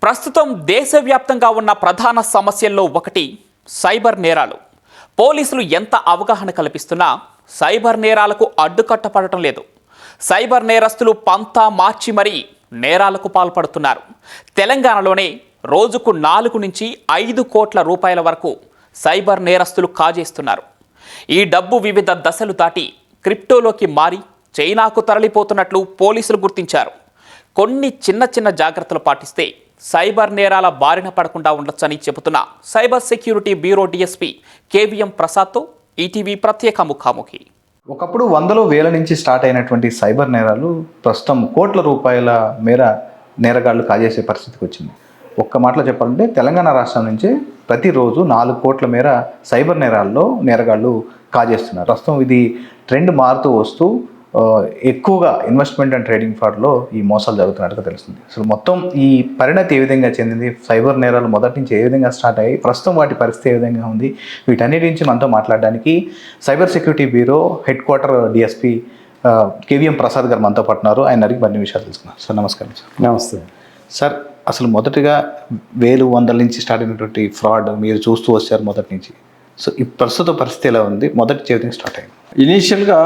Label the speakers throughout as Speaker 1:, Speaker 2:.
Speaker 1: ప్రస్తుతం దేశవ్యాప్తంగా ఉన్న ప్రధాన సమస్యల్లో ఒకటి సైబర్ నేరాలు. పోలీసులు ఎంత అవగాహన కల్పిస్తున్నా సైబర్ నేరాలకు అడ్డుకట్టపడటం లేదు. సైబర్ నేరస్తులు పంతా మార్చి మరీ నేరాలకు పాల్పడుతున్నారు. తెలంగాణలోనే రోజుకు 4 నుంచి 5 కోట్ల రూపాయల వరకు సైబర్ నేరస్తులు కాజేస్తున్నారు. ఈ డబ్బు వివిధ దశలు దాటి క్రిప్టోలోకి మారి చైనాకు తరలిపోతున్నట్లు పోలీసులు గుర్తించారు. కొన్ని చిన్న జాగ్రత్తలు పాటిస్తే సైబర్ నేరాల బారిన పడకుండా ఉండొచ్చని చెబుతున్న cyber security bureau DSP KVM ప్రసాద్తో ఈటీవీ ప్రత్యేక ముఖాముఖి.
Speaker 2: ఒకప్పుడు వందలు వేల నుంచి స్టార్ట్ అయినటువంటి సైబర్ నేరాలు ప్రస్తుతం కోట్ల రూపాయల మేర నేరగాళ్లు కాజేసే పరిస్థితికి వచ్చింది. ఒక్క మాటలో చెప్పాలంటే తెలంగాణ రాష్ట్రం నుంచి ప్రతిరోజు 4 కోట్ల మేర సైబర్ నేరాల్లో నేరగాళ్లు కాజేస్తున్నారు. ప్రస్తుతం ఇది ట్రెండ్ మారుతూ వస్తూ ఎక్కువగా ఇన్వెస్ట్మెంట్ అండ్ ట్రేడింగ్ ఫ్రాడ్లో ఈ మోసాలు జరుగుతున్నట్టుగా తెలుస్తుంది. అసలు మొత్తం ఈ పరిణతి ఏ విధంగా చెందింది, సైబర్ నేరాలు మొదటి నుంచి ఏ విధంగా స్టార్ట్ అయ్యాయి, ప్రస్తుతం వాటి పరిస్థితి ఏ విధంగా ఉంది, వీటన్నిటి నుంచి మనతో మాట్లాడడానికి cyber security bureau head quarter DSP KVM Prasad గారు మనతో పట్టున్నారు. ఆయన అడిగి మరిన్ని విషయాలు తెలుసుకున్నారు. సార్ నమస్కారం. సార్
Speaker 3: నమస్తే
Speaker 2: సార్. అసలు మొదటిగా వేలు వందల నుంచి స్టార్ట్ అయినటువంటి ఫ్రాడ్ మీరు చూస్తూ వచ్చారు మొదటి నుంచి. సో ఈ ప్రస్తుత పరిస్థితి ఎలా ఉంది, మొదటి జీవితం స్టార్ట్ అయింది?
Speaker 3: ఇనీషియల్గా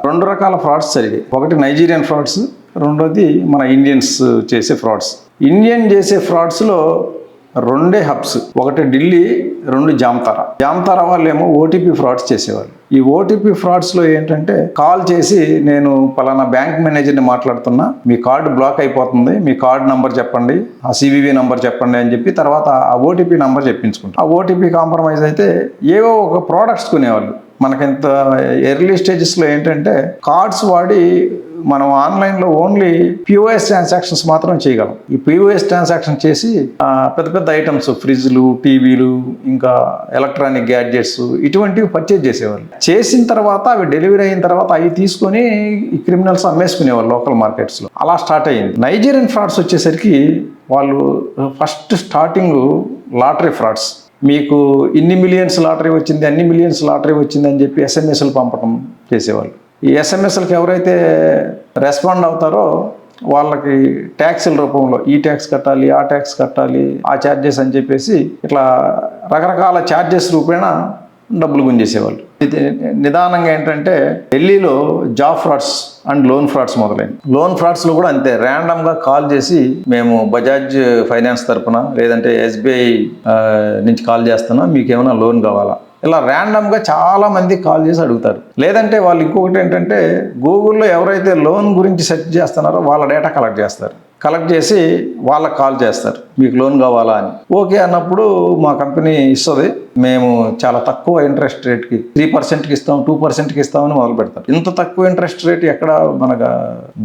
Speaker 3: 2 రకాల ఫ్రాడ్స్ జరిగాయి. ఒకటి నైజీరియన్ ఫ్రాడ్స్, రెండోది మన ఇండియన్స్ చేసే ఫ్రాడ్స్. ఇండియన్ చేసే ఫ్రాడ్స్లో 2 హబ్స్, ఒకటి ఢిల్లీ, 2 జామ్తారా వాళ్ళేమో ఓటీపీ ఫ్రాడ్స్ చేసేవాళ్ళు. ఈ ఓటీపీ ఫ్రాడ్స్లో ఏంటంటే కాల్ చేసి నేను పలానా బ్యాంక్ మేనేజర్ని మాట్లాడుతున్నా, మీ కార్డు బ్లాక్ అయిపోతుంది, మీ కార్డు నంబర్ చెప్పండి, ఆ సివివి నంబర్ చెప్పండి అని చెప్పి తర్వాత ఆ ఓటీపీ నంబర్ చెప్పించుకుంటాం. ఆ ఓటీపీ కాంప్రమైజ్ అయితే ఏవో ఒక ప్రోడక్ట్స్ కొనేవాళ్ళు. మనకింత ఎర్లీ స్టేజెస్లో ఏంటంటే కార్డ్స్ వాడి మనం ఆన్లైన్లో ఓన్లీ పిఓఎస్ ట్రాన్సాక్షన్స్ మాత్రం చేయగలం. ఈ పిఓఎస్ ట్రాన్సాక్షన్ చేసి పెద్ద ఐటమ్స్, ఫ్రిడ్జ్లు, టీవీలు, ఇంకా ఎలక్ట్రానిక్ గ్యాడ్జెట్స్ ఇటువంటివి పర్చేజ్ చేసేవాళ్ళు. చేసిన తర్వాత అవి డెలివరీ అయిన తర్వాత అవి తీసుకొని ఈ క్రిమినల్స్ అమ్మేసుకునేవాళ్ళు లోకల్ మార్కెట్స్లో. అలా స్టార్ట్ అయ్యింది. నైజీరియన్ ఫ్రాడ్స్ వచ్చేసరికి వాళ్ళు ఫస్ట్ స్టార్టింగ్ లాటరీ ఫ్రాడ్స్. మీకు ఇన్ని మిలియన్స్ లాటరీ వచ్చింది, అన్ని మిలియన్స్ లాటరీ వచ్చింది అని చెప్పి ఎస్ఎంఎస్లు పంపడం చేసేవాళ్ళు. ఈ ఎస్ఎంఎస్లకు ఎవరైతే రెస్పాండ్ అవుతారో వాళ్ళకి ట్యాక్సుల రూపంలో ఈ ట్యాక్స్ కట్టాలి, ఆ ట్యాక్స్ కట్టాలి, ఆ ఛార్జెస్ అని చెప్పేసి ఇట్లా రకరకాల ఛార్జెస్ రూపేణా డబ్బులు గుంజేసేవాళ్ళు. ఇది నిదానంగా ఏంటంటే ఢిల్లీలో job frauds and loan frauds మొదలైంది. లోన్ ఫ్రాడ్స్లో కూడా అంతే, ర్యాండమ్గా కాల్ చేసి మేము బజాజ్ ఫైనాన్స్ తరఫున లేదంటే ఎస్బీఐ నుంచి కాల్ చేస్తున్నా, మీకు ఏమైనా లోన్ కావాలా, ఇలా ర్యాండమ్గా చాలా మంది కాల్ చేసి అడుగుతారు. లేదంటే వాళ్ళు ఇంకొకటి ఏంటంటే గూగుల్లో ఎవరైతే లోన్ గురించి సెర్చ్ చేస్తున్నారో వాళ్ళ డేటా కలెక్ట్ చేస్తారు. కలెక్ట్ చేసి వాళ్ళకి కాల్ చేస్తారు, మీకు లోన్ కావాలా అని. ఓకే అన్నప్పుడు మా కంపెనీ ఇస్తుంది, మేము చాలా తక్కువ ఇంట్రెస్ట్ రేట్కి 3%కి ఇస్తాం, 2%కి ఇస్తామని మొదలు పెడతారు. ఇంత తక్కువ ఇంట్రెస్ట్ రేట్ ఎక్కడ మనకు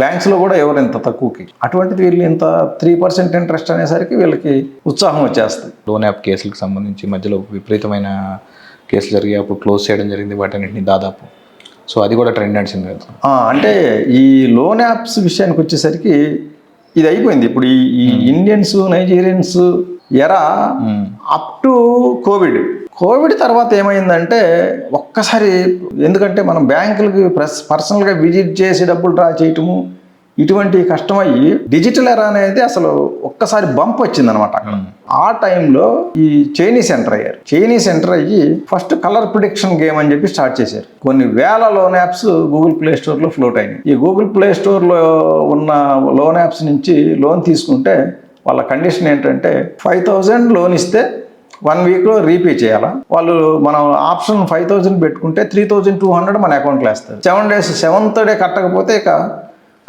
Speaker 3: బ్యాంక్స్లో కూడా ఎవరు ఇంత తక్కువకి. అటువంటిది వీళ్ళు ఇంత 3% ఇంట్రెస్ట్ అనేసరికి వీళ్ళకి ఉత్సాహం వచ్చేస్తుంది.
Speaker 2: లోన్ యాప్ కేసులకు సంబంధించి మధ్యలో విపరీతమైన కేసులు జరిగి అప్పుడు క్లోజ్ చేయడం జరిగింది వాటన్నింటినీ దాదాపు. సో అది కూడా ట్రెండ్ నడిచింది కదా.
Speaker 3: అంటే ఈ లోన్ యాప్స్ విషయానికి వచ్చేసరికి ఇది అయిపోయింది. ఇప్పుడు ఈ ఇండియన్స్, నైజీరియన్స్ ఎరా అప్ టు కోవిడ్ తర్వాత ఏమైందంటే ఒక్కసారి, ఎందుకంటే మనం బ్యాంకులకి పర్సనల్గా విజిట్ చేసి డబ్బులు డ్రా చేయటము ఇటువంటి కష్టమయ్యి డిజిటల్ ఎరా అనేది అసలు ఒక్కసారి బంప్ వచ్చిందనమాట అక్కడ. ఆ టైంలో ఈ చైనీస్ ఎంటర్ అయ్యి ఫస్ట్ కలర్ ప్రిడిక్షన్ గేమ్ అని చెప్పి స్టార్ట్ చేశారు. కొన్ని వేల లోన్ యాప్స్ గూగుల్ ప్లే స్టోర్లో ఫ్లోట్ అయినాయి. ఈ గూగుల్ ప్లే స్టోర్లో ఉన్న లోన్ యాప్స్ నుంచి లోన్ తీసుకుంటే వాళ్ళ కండిషన్ ఏంటంటే 5,000 లోన్ ఇస్తే 1 వీక్లో రీపే చేయాలా. వాళ్ళు మనం ఆప్షన్ 5,000 పెట్టుకుంటే 3,200 మన అకౌంట్లో వేస్తారు. 7 days 7th డే కట్టకపోతే ఇక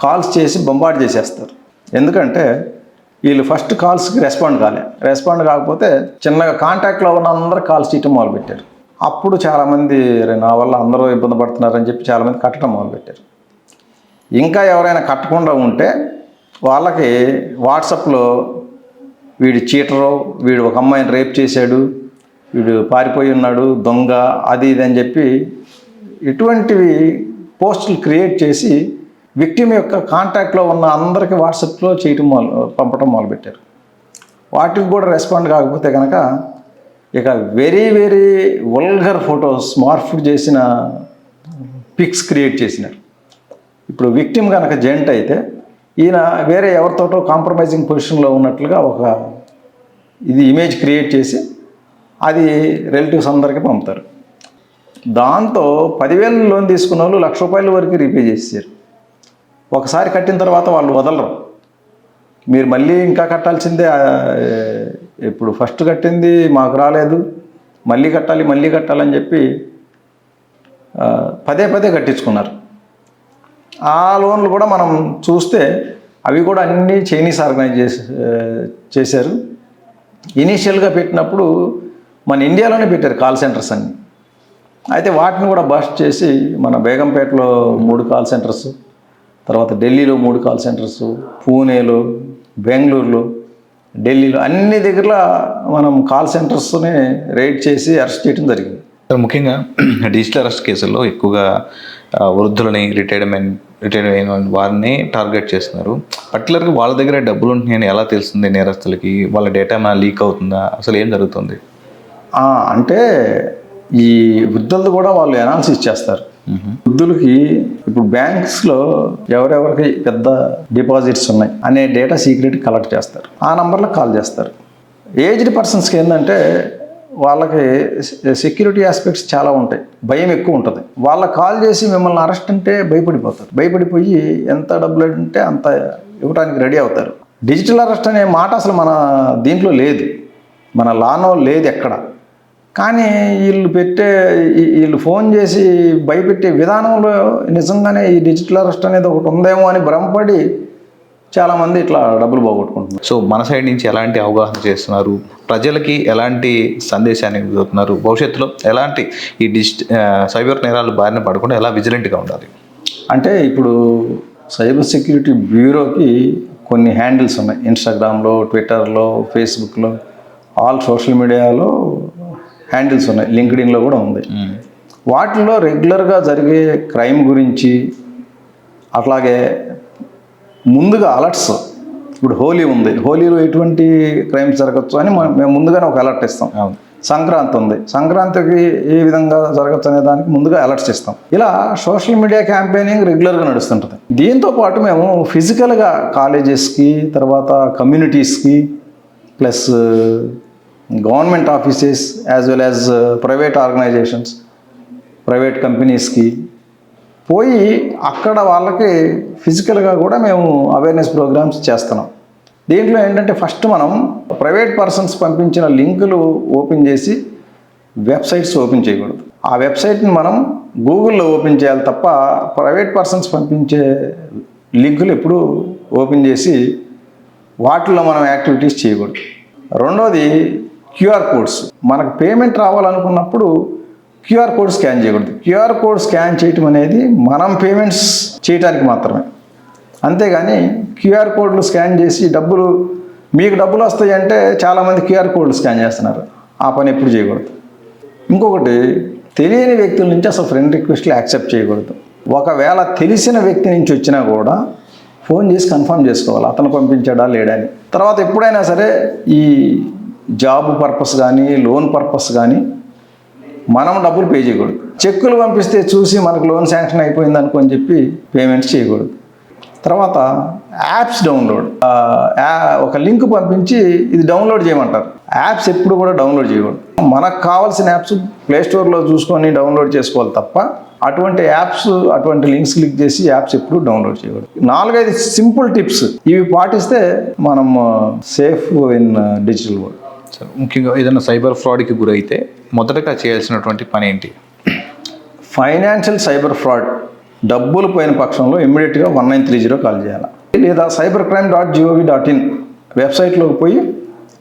Speaker 3: కాల్స్ చేసి బొంబార్డ్ చేసేస్తారు. ఎందుకంటే వీళ్ళు ఫస్ట్ కాల్స్కి రెస్పాండ్ కాకపోతే చిన్నగా కాంటాక్ట్లో ఉన్న అందరూ కాల్స్ చేయటం మొదలుపెట్టారు. అప్పుడు చాలామంది నా వల్ల అందరూ ఇబ్బంది పడుతున్నారని చెప్పి చాలామంది కట్టడం మొదలుపెట్టారు. ఇంకా ఎవరైనా కట్టకుండా ఉంటే వాళ్ళకి వాట్సాప్లో వీడు చీటరు, వీడు ఒక అమ్మాయిని రేప్ చేశాడు, వీడు పారిపోయి ఉన్నాడు, దొంగ, అది ఇది అని చెప్పి ఇటువంటివి పోస్టులు క్రియేట్ చేసి విక్టిమ్ యొక్క కాంటాక్ట్లో ఉన్న అందరికీ వాట్సాప్లో పంపడం మొదలుపెట్టారు. వాటికి కూడా రెస్పాండ్ కాకపోతే కనుక ఇక వెరీ వల్గర్ ఫొటోస్ మార్ఫ్ చేసిన పిక్స్ క్రియేట్ చేసినారు. ఇప్పుడు విక్టిమ్ కనుక జెంట్ అయితే ఈయన వేరే ఎవరితోటో కాంప్రమైజింగ్ పొజిషన్లో ఉన్నట్లుగా ఒక ఇది ఇమేజ్ క్రియేట్ చేసి అది రిలేటివ్స్ అందరికీ పంపుతారు. దాంతో 10,000 లోన్ తీసుకున్న వాళ్ళు ₹1,00,000 వరకు రీపే చేశారు. ఒకసారి కట్టిన తర్వాత వాళ్ళు వదలరు, మీరు మళ్ళీ ఇంకా కట్టాల్సిందే, ఇప్పుడు ఫస్ట్ కట్టింది మాకు రాలేదు, మళ్ళీ కట్టాలని చెప్పి పదే కట్టించుకున్నారు. ఆ లోన్లు కూడా మనం చూస్తే అవి కూడా అన్నీ చైనీస్ ఆర్గనైజ్ చేశారు. ఇనీషియల్గా పెట్టినప్పుడు మన ఇండియాలోనే పెట్టారు కాల్ సెంటర్స్ అన్నీ. అయితే వాటిని కూడా బస్ట్ చేసి మన బేగంపేటలో 3 కాల్ సెంటర్స్, తర్వాత ఢిల్లీలో 3 కాల్ సెంటర్స్, పూణేలో, బెంగళూరులో, ఢిల్లీలో అన్ని దగ్గర మనం కాల్ సెంటర్స్ని రైడ్ చేసి అరెస్ట్ చేయడం జరిగింది.
Speaker 2: ముఖ్యంగా డిజిటల్ అరెస్ట్ కేసుల్లో ఎక్కువగా వృద్ధులని, రిటైర్డ్ అయిన వారిని టార్గెట్ చేస్తున్నారు. పర్టికులర్గా వాళ్ళ దగ్గర డబ్బులు ఉంటున్నాయని ఎలా తెలుస్తుంది నేరస్తులకి? వాళ్ళ డేటా ఏమైనా లీక్ అవుతుందా? అసలు ఏం జరుగుతుంది?
Speaker 3: అంటే ఈ వృద్ధులది కూడా వాళ్ళు అనాలిసిస్ చేస్తారు. వృద్ధులకి ఇప్పుడు బ్యాంక్స్లో ఎవరెవరికి పెద్ద డిపాజిట్స్ ఉన్నాయి అనే డేటా సీక్రెట్ కలెక్ట్ చేస్తారు. ఆ నంబర్లకు కాల్ చేస్తారు. ఏజ్డ్ పర్సన్స్కి ఏంటంటే వాళ్ళకి సెక్యూరిటీ ఆస్పెక్ట్స్ చాలా ఉంటాయి, భయం ఎక్కువ ఉంటుంది. వాళ్ళకి కాల్ చేసి మిమ్మల్ని అరెస్ట్ అంటే భయపడిపోతారు. భయపడిపోయి ఎంత డబ్బులు అంటే అంత ఇవ్వడానికి రెడీ అవుతారు. డిజిటల్ అరెస్ట్ అనే మాట అసలు మన దీంట్లో లేదు, మన లానో లేదు ఎక్కడ. కానీ వీళ్ళు ఫోన్ చేసి భయపెట్టే విధానంలో నిజంగానే ఈ డిజిటల్ అరెస్ట్ అనేది ఒకటి ఉందేమో అని భ్రమపడి చాలామంది ఇట్లా డబ్బులు పోగొట్టుకుంటున్నారు.
Speaker 2: సో మన సైడ్ నుంచి ఎలాంటి అవగాహన చేస్తున్నారు? ప్రజలకి ఎలాంటి సందేశాన్ని ఇవ్వబోతున్నారు? భవిష్యత్తులో ఎలాంటి ఈ సైబర్ నేరాలు బారిన పడకుండా ఎలా విజిలెంట్గా ఉండాలి?
Speaker 3: అంటే ఇప్పుడు సైబర్ సెక్యూరిటీ బ్యూరోకి కొన్ని హ్యాండిల్స్ ఉన్నాయి. ఇన్స్టాగ్రామ్లో, ట్విట్టర్లో, ఫేస్బుక్లో, ఆల్ సోషల్ మీడియాలో హ్యాండిల్స్ ఉన్నాయి. లింక్డ్ఇన్లో కూడా ఉంది. వాటిల్లో రెగ్యులర్గా జరిగే క్రైమ్ గురించి, అట్లాగే ముందుగా అలర్ట్స్, ఇప్పుడు హోలీ ఉంది, హోలీలో ఎటువంటి క్రైమ్స్ జరగచ్చు అని మేము ముందుగానే ఒక అలర్ట్ ఇస్తాం. సంక్రాంతి ఉంది, సంక్రాంతికి ఏ విధంగా జరగచ్చు అనే దానికి ముందుగా అలర్ట్స్ ఇస్తాం. ఇలా సోషల్ మీడియా క్యాంపెయినింగ్ రెగ్యులర్గా నడుస్తుంటుంది. దీంతో పాటు మేము ఫిజికల్గా కాలేజెస్కి, తర్వాత కమ్యూనిటీస్కి, plus government offices as well as private organisations, private కంపెనీస్కి పోయి అక్కడ వాళ్ళకి ఫిజికల్గా కూడా మేము అవేర్నెస్ ప్రోగ్రామ్స్ చేస్తున్నాం. దీంట్లో ఏంటంటే ఫస్ట్ మనం ప్రైవేట్ పర్సన్స్ పంపించిన లింకులు ఓపెన్ చేసి వెబ్సైట్స్ ఓపెన్ చేయకూడదు. ఆ వెబ్సైట్ని మనం గూగుల్లో ఓపెన్ చేయాలి తప్ప ప్రైవేట్ పర్సన్స్ పంపించే లింకులు ఎప్పుడు ఓపెన్ చేసి వాటిల్లో మనం యాక్టివిటీస్ చేయకూడదు. రెండోది క్యూఆర్ కోడ్స్. మనకు పేమెంట్ రావాలనుకున్నప్పుడు క్యూఆర్ కోడ్ స్కాన్ చేయకూడదు. క్యూఆర్ కోడ్ స్కాన్ చేయటం అనేది మనం పేమెంట్స్ చేయడానికి మాత్రమే, అంతేగాని క్యూఆర్ కోడ్లు స్కాన్ చేసి మీకు డబ్బులు వస్తాయి అంటే చాలామంది క్యూఆర్ కోడ్లు స్కాన్ చేస్తున్నారు. ఆ పని ఎప్పుడు చేయకూడదు. ఇంకొకటి, తెలియని వ్యక్తుల నుంచి అసలు ఫ్రెండ్ రిక్వెస్ట్లు యాక్సెప్ట్ చేయకూడదు. ఒకవేళ తెలిసిన వ్యక్తి నుంచి వచ్చినా కూడా ఫోన్ చేసి కన్ఫర్మ్ చేసుకోవాలి అతను పంపించాడా లేడా అని. తర్వాత ఎప్పుడైనా సరే ఈ జాబ్ పర్పస్ కానీ, లోన్ పర్పస్ కానీ మనం డబ్బులు పే చేయకూడదు. చెక్కులు పంపిస్తే చూసి మనకు లోన్ శాంక్షన్ అయిపోయింది అనుకొని చెప్పి పేమెంట్స్ చేయకూడదు. తర్వాత యాప్స్ డౌన్లోడ్, ఒక లింక్ పంపించి ఇది డౌన్లోడ్ చేయమంటారు. యాప్స్ ఎప్పుడు కూడా డౌన్లోడ్ చేయకూడదు. మనకు కావాల్సిన యాప్స్ ప్లేస్టోర్లో చూసుకొని డౌన్లోడ్ చేసుకోవాలి తప్ప అటువంటి యాప్స్, అటువంటి లింక్స్ క్లిక్ చేసి యాప్స్ ఎప్పుడు డౌన్లోడ్ చేయకూడదు. 4-5 సింపుల్ టిప్స్ ఇవి పాటిస్తే మనం సేఫ్ ఇన్ డిజిటల్ వరల్డ్.
Speaker 2: ముఖ్యంగా ఏదైనా సైబర్ ఫ్రాడ్కి గురైతే మొదటగా చేయాల్సినటువంటి పని ఏంటి?
Speaker 3: ఫైనాన్షియల్ సైబర్ ఫ్రాడ్ డబ్బులు పోయిన పక్షంలో ఇమ్మీడియట్గా 1930 కాల్ చేయాలి. లేదా cybercrime.gov.in వెబ్సైట్లోకి పోయి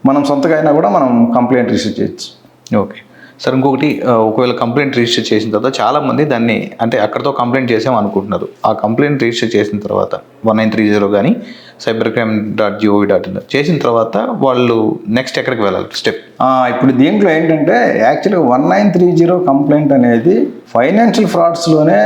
Speaker 3: మనం సొంతగా అయినా కూడా మనం కంప్లైంట్ రిజిస్టర్ చేయొచ్చు.
Speaker 2: ఓకే సార్, ఇంకొకటి, ఒకవేళ కంప్లైంట్ రిజిస్టర్ చేసిన తర్వాత చాలామంది దాన్ని అంటే అక్కడితో కంప్లైంట్ చేసాం అనుకుంటున్నారు. ఆ కంప్లైంట్ రిజిస్టర్ చేసిన తర్వాత 1930 కానీ cybercrime.gov.in చేసిన తర్వాత వాళ్ళు నెక్స్ట్ ఎక్కడికి వెళ్ళాలి స్టెప్?
Speaker 3: ఇప్పుడు దీంట్లో ఏంటంటే యాక్చువల్గా 1930 కంప్లైంట్ అనేది ఫైనాన్షియల్ ఫ్రాడ్స్లోనే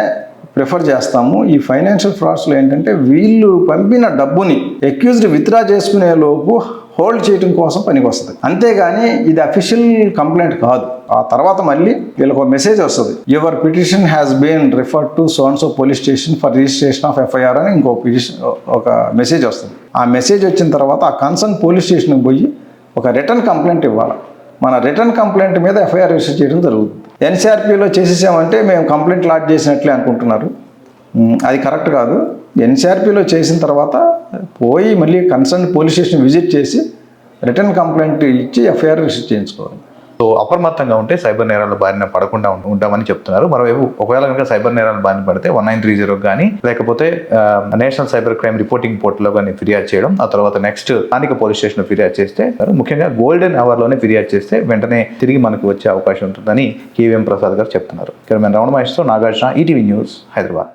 Speaker 3: ప్రిఫర్ చేస్తాము. ఈ ఫైనాన్షియల్ ఫ్రాడ్స్లో ఏంటంటే వీళ్ళు పంపిన డబ్బుని అక్యూజ్డ్ విత్డ్రా చేసుకునే లోపు హోల్డ్ చేయడం కోసం పనికి వస్తుంది, అంతేగాని ఇది అఫీషియల్ కంప్లైంట్ కాదు. ఆ తర్వాత మళ్ళీ వీళ్ళకి ఒక మెసేజ్ వస్తుంది, your petition has been referred to so and so police station for registration of FIR అని ఒక మెసేజ్ వస్తుంది. ఆ మెసేజ్ వచ్చిన తర్వాత ఆ కన్సర్న్ పోలీస్ స్టేషన్కి పోయి ఒక రిటర్న్ కంప్లైంట్ ఇవ్వాలి. మన రిటర్న్ కంప్లైంట్ మీద ఎఫ్ఐఆర్ రిజిస్టర్ చేయడం జరుగుతుంది. ఎన్సీఆర్పీలో చేసేసామంటే మేము కంప్లైంట్ లాడ్జ్ చేసినట్లే అనుకుంటున్నారు. అది కరెక్ట్ కాదు. ఎన్సీఆర్పీలో చేసిన తర్వాత పోయి మళ్ళీ కన్సర్న్ పోలీస్ స్టేషన్ విజిట్ చేసి రిటర్న్ కంప్లైంట్ ఇచ్చి ఎఫ్ఐఆర్ రిజిస్టర్ చేయించుకోవాలి.
Speaker 2: సో అప్రమత్తంగా ఉంటే సైబర్ నేరాల బారిన పడకుండా ఉంటామని చెప్తున్నారు. మరోవైపు ఒకవేళ కనుక సైబర్ నేరాల బారిన పడితే 1930 కానీ లేకపోతే నేషనల్ సైబర్ క్రైమ్ రిపోర్టింగ్ పోర్టల్లో కానీ ఫిర్యాదు చేయడం, ఆ తర్వాత నెక్స్ట్ స్థానిక పోలీస్ స్టేషన్లో ఫిర్యాదు చేస్తే, ముఖ్యంగా గోల్డెన్ అవర్లోనే ఫిర్యాదు చేస్తే వెంటనే తిరిగి మనకు వచ్చే అవకాశం ఉంటుందని కేవీఎం ప్రసాద్ గారు చెప్తున్నారు. కెమెరామెన్ రమణ మహేష్తో నాగార్జున, ఈటీవీ న్యూస్, హైదరాబాద్.